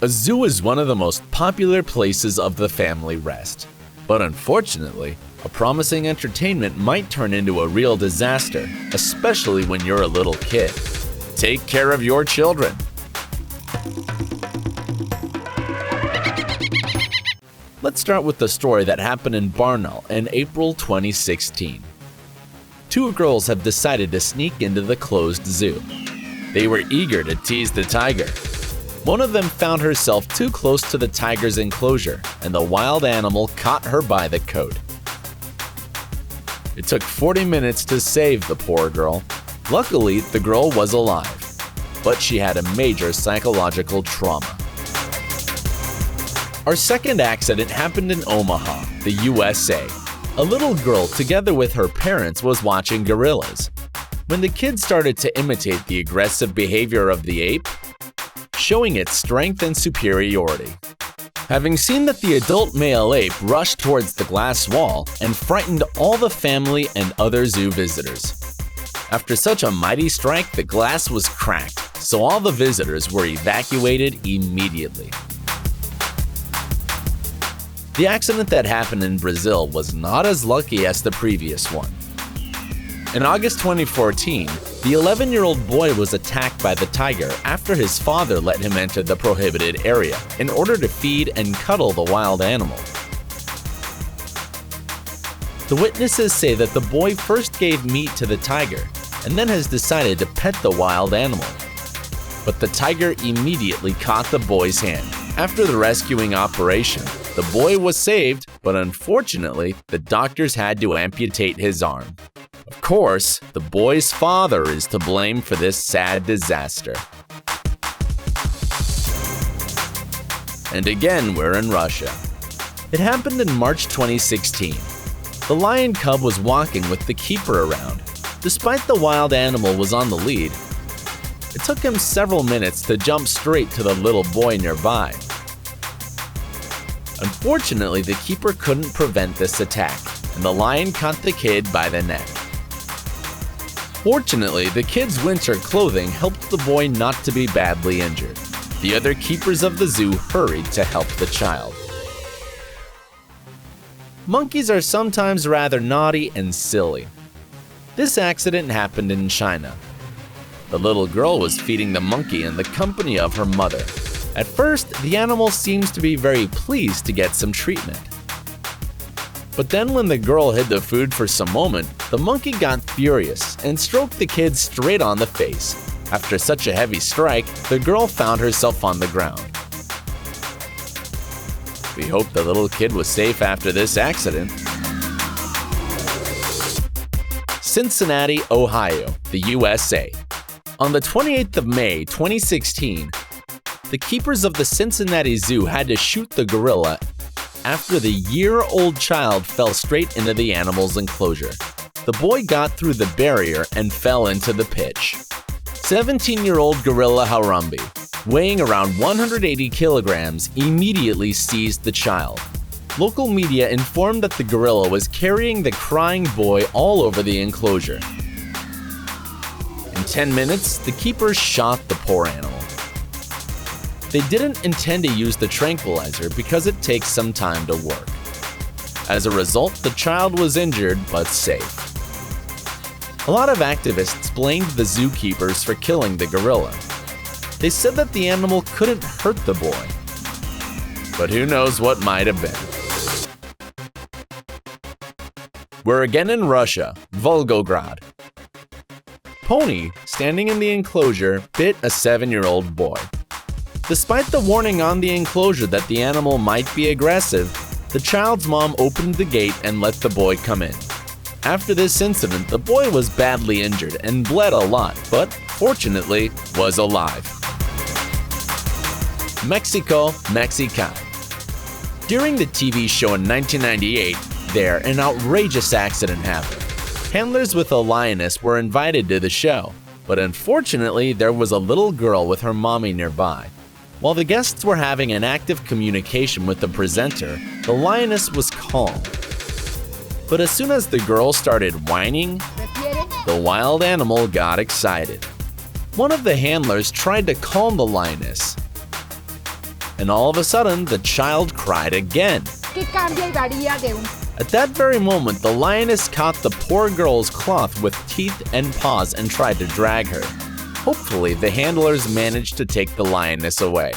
A zoo is one of the most popular places of the family rest. But unfortunately, a promising entertainment might turn into a real disaster, especially when you're a little kid. Take care of your children. Let's start with the story that happened in Barnaul in April 2016. Two girls have decided to sneak into the closed zoo. They were eager to tease the tiger. One of them found herself too close to the tiger's enclosure, and the wild animal caught her by the coat. It took 40 minutes to save the poor girl. Luckily, the girl was alive, but she had a major psychological trauma. Our second accident happened in Omaha, the USA. A little girl, together with her parents, was watching gorillas. When the kids started to imitate the aggressive behavior of the ape, showing its strength and superiority. Having seen that the adult male ape rushed towards the glass wall and frightened all the family and other zoo visitors. After such a mighty strike, the glass was cracked, so all the visitors were evacuated immediately. The accident that happened in Brazil was not as lucky as the previous one. In August 2014, the 11-year-old boy was attacked by the tiger after his father let him enter the prohibited area in order to feed and cuddle the wild animal. The witnesses say that the boy first gave meat to the tiger and then has decided to pet the wild animal. But the tiger immediately caught the boy's hand. After the rescuing operation, the boy was saved, but unfortunately, the doctors had to amputate his arm. Of course, the boy's father is to blame for this sad disaster. And again, we're in Russia. It happened in March 2016. The lion cub was walking with the keeper around. Despite the wild animal was on the lead, it took him several minutes to jump straight to the little boy nearby. Unfortunately, the keeper couldn't prevent this attack, and the lion caught the kid by the neck. Fortunately, the kid's winter clothing helped the boy not to be badly injured. The other keepers of the zoo hurried to help the child. Monkeys are sometimes rather naughty and silly. This accident happened in China. The little girl was feeding the monkey in the company of her mother. At first, the animal seems to be very pleased to get some treatment. But then when the girl hid the food for some moment, the monkey got furious and stroked the kid straight on the face. After such a heavy strike, the girl found herself on the ground. We hope the little kid was safe after this accident. Cincinnati, Ohio, the USA. On the 28th of May, 2016, the keepers of the Cincinnati Zoo had to shoot the gorilla after the year-old child fell straight into the animal's enclosure. The boy got through the barrier and fell into the pitch. 17-year-old gorilla Harambe, weighing around 180 kilograms, immediately seized the child. Local media informed that the gorilla was carrying the crying boy all over the enclosure. In 10 minutes, the keepers shot the poor animal. They didn't intend to use the tranquilizer because it takes some time to work. As a result, the child was injured but safe. A lot of activists blamed the zookeepers for killing the gorilla. They said that the animal couldn't hurt the boy. But who knows what might have been. We're again in Russia, Volgograd. Pony, standing in the enclosure, bit a 7-year-old boy. Despite the warning on the enclosure that the animal might be aggressive, the child's mom opened the gate and let the boy come in. After this incident, the boy was badly injured and bled a lot, but fortunately was alive. Mexico, Mexican. During the TV show in 1998, an outrageous accident happened. Handlers with a lioness were invited to the show, but unfortunately there was a little girl with her mommy nearby. While the guests were having an active communication with the presenter, the lioness was calm. But as soon as the girl started whining, the wild animal got excited. One of the handlers tried to calm the lioness, and all of a sudden, the child cried again. At that very moment, the lioness caught the poor girl's cloth with teeth and paws and tried to drag her. Hopefully, the handlers managed to take the lioness away.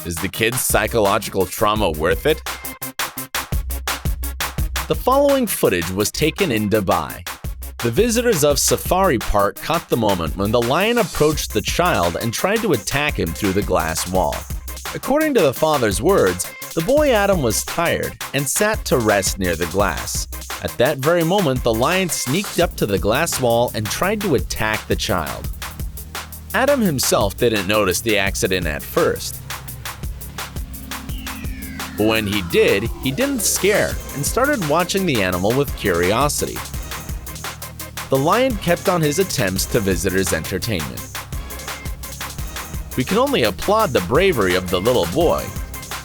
Is the kid's psychological trauma worth it? The following footage was taken in Dubai. The visitors of Safari Park caught the moment when the lion approached the child and tried to attack him through the glass wall. According to the father's words, the boy Adam was tired and sat to rest near the glass. At that very moment, the lion sneaked up to the glass wall and tried to attack the child. Adam himself didn't notice the accident at first. But when he did, he didn't scare and started watching the animal with curiosity. The lion kept on his attempts to visitors' entertainment. We can only applaud the bravery of the little boy,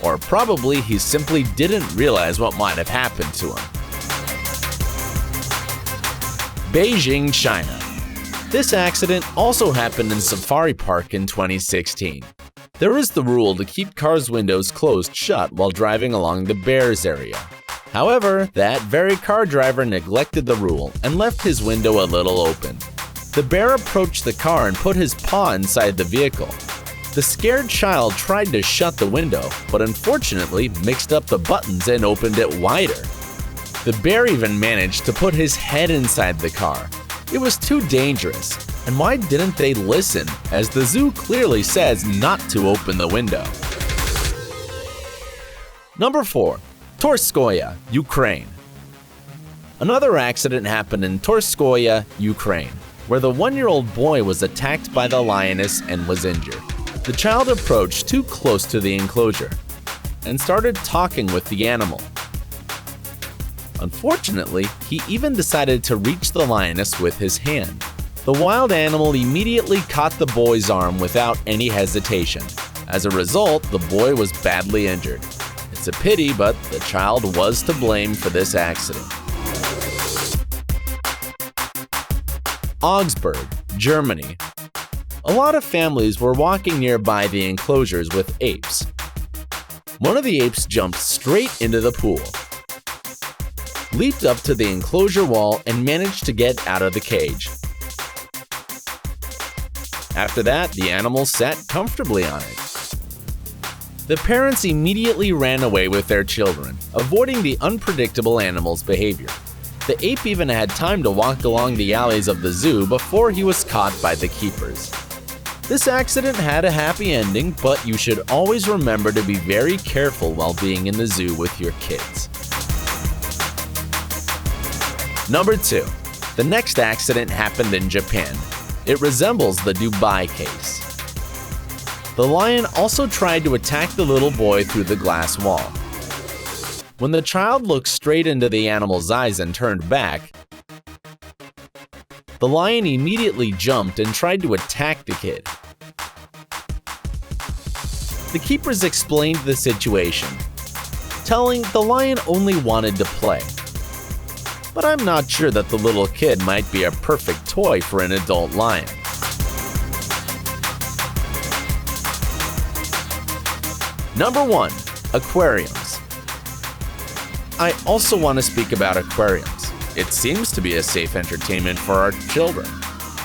or probably he simply didn't realize what might have happened to him. Beijing, China. This accident also happened in Safari Park in 2016. There is the rule to keep cars' windows closed shut while driving along the Bears area. However, that very car driver neglected the rule and left his window a little open. The bear approached the car and put his paw inside the vehicle. The scared child tried to shut the window, but unfortunately mixed up the buttons and opened it wider. The bear even managed to put his head inside the car. It was too dangerous. And why didn't they listen, as the zoo clearly says not to open the window? Number 4. Torskoye, Ukraine. Another accident happened in Torskoye, Ukraine, where the 1-year-old boy was attacked by the lioness and was injured. The child approached too close to the enclosure and started talking with the animal. Unfortunately, he even decided to reach the lioness with his hand. The wild animal immediately caught the boy's arm without any hesitation. As a result, the boy was badly injured. It's a pity, but the child was to blame for this accident. Augsburg, Germany. A lot of families were walking nearby the enclosures with apes. One of the apes jumped straight into the pool, leaped up to the enclosure wall, and managed to get out of the cage. After that, the animal sat comfortably on it. The parents immediately ran away with their children, avoiding the unpredictable animal's behavior. The ape even had time to walk along the alleys of the zoo before he was caught by the keepers. This accident had a happy ending, but you should always remember to be very careful while being in the zoo with your kids. Number 2. The next accident happened in Japan. It resembles the Dubai case. The lion also tried to attack the little boy through the glass wall. When the child looked straight into the animal's eyes and turned back, the lion immediately jumped and tried to attack the kid. The keepers explained the situation, telling the lion only wanted to play. But I'm not sure that the little kid might be a perfect toy for an adult lion. Number 1. Aquariums. I also want to speak about aquariums. It seems to be a safe entertainment for our children.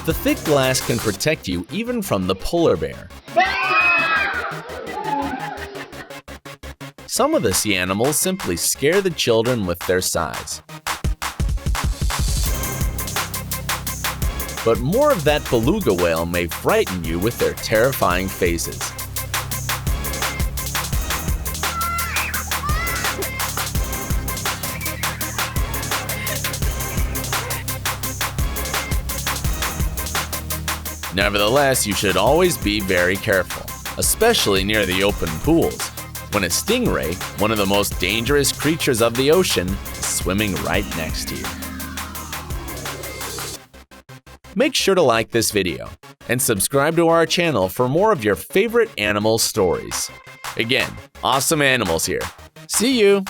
The thick glass can protect you even from the polar bear. Some of the sea animals simply scare the children with their size. But more of that beluga whale may frighten you with their terrifying faces. Nevertheless, you should always be very careful, especially near the open pools, when a stingray, one of the most dangerous creatures of the ocean, is swimming right next to you. Make sure to like this video and subscribe to our channel for more of your favorite animal stories. Again, awesome animals here. See you!